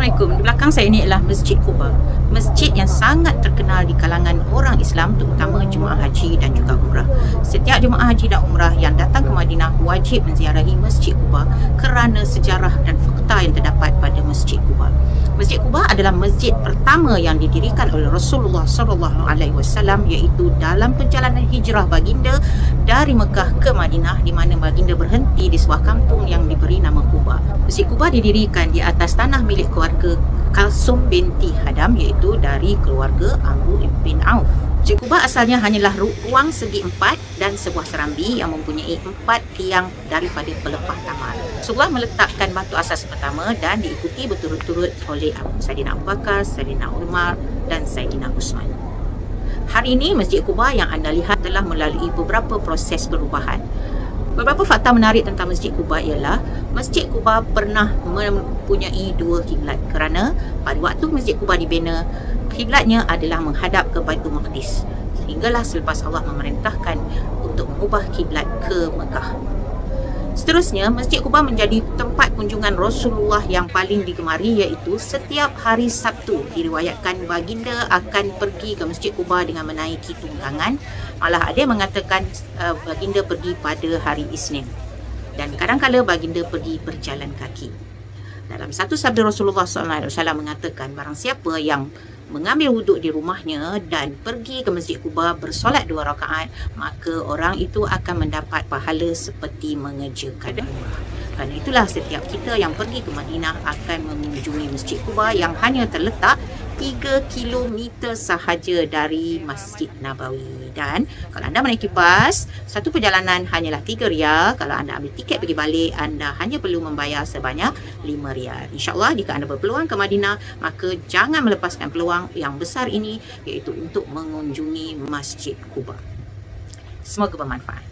Assalamualaikum. Di belakang saya ini adalah Masjid Quba. Masjid yang sangat terkenal di kalangan orang Islam, terutama jemaah haji dan juga umrah. Setiap jemaah haji dan umrah yang datang ke Madinah wajib menziarahi Masjid Quba kerana sejarah dan fakta yang terdapat pada Masjid Quba. Masjid Quba adalah masjid pertama yang didirikan oleh Rasulullah SAW, iaitu dalam perjalanan hijrah baginda dari Mekah ke Madinah, di mana baginda berhenti di sebuah kampung yang diberi nama Quba. Masjid Quba didirikan di atas tanah milik keluarga Kalsum binti Hadam, iaitu dari keluarga Amr bin Auf. Masjid Quba asalnya hanyalah ruang segi empat dan sebuah serambi yang mempunyai 4 tiang daripada pelepah tamal. Rasulullah meletakkan batu asas pertama dan diikuti berturut-turut oleh Saidina Abu Bakar, Saidina Umar dan Saidina Uthman. Hari ini Masjid Quba yang anda lihat telah melalui beberapa proses perubahan. Beberapa fakta menarik tentang Masjid Quba ialah Masjid Quba pernah mempunyai 2 kiblat, kerana pada waktu Masjid Quba dibina, kiblatnya adalah menghadap ke Baitul Maqdis, sehinggalah selepas Allah memerintahkan untuk mengubah kiblat ke Mekah. Seterusnya, Masjid Quba menjadi tempat kunjungan Rasulullah yang paling digemari, iaitu setiap hari Sabtu diriwayatkan baginda akan pergi ke Masjid Quba dengan menaiki tunggangan. Malah ada yang mengatakan baginda pergi pada hari Isnin, dan kadang-kadang baginda pergi berjalan kaki. Dalam satu sabda Rasulullah SAW mengatakan, barang siapa yang mengambil wuduk di rumahnya dan pergi ke Masjid Quba bersolat 2 rakaat, maka orang itu akan mendapat pahala seperti mengerjakan umrah. Kerana itulah setiap kita yang pergi ke Madinah akan mengunjungi Masjid Quba yang hanya terletak 3 km sahaja dari Masjid Nabawi. Dan kalau anda menaiki bas, satu perjalanan hanyalah 3 riyal. Kalau anda ambil tiket pergi balik, anda hanya perlu membayar sebanyak 5 riyal. InsyaAllah jika anda berpeluang ke Madinah, maka jangan melepaskan peluang yang besar ini, iaitu untuk mengunjungi Masjid Quba. Semoga bermanfaat.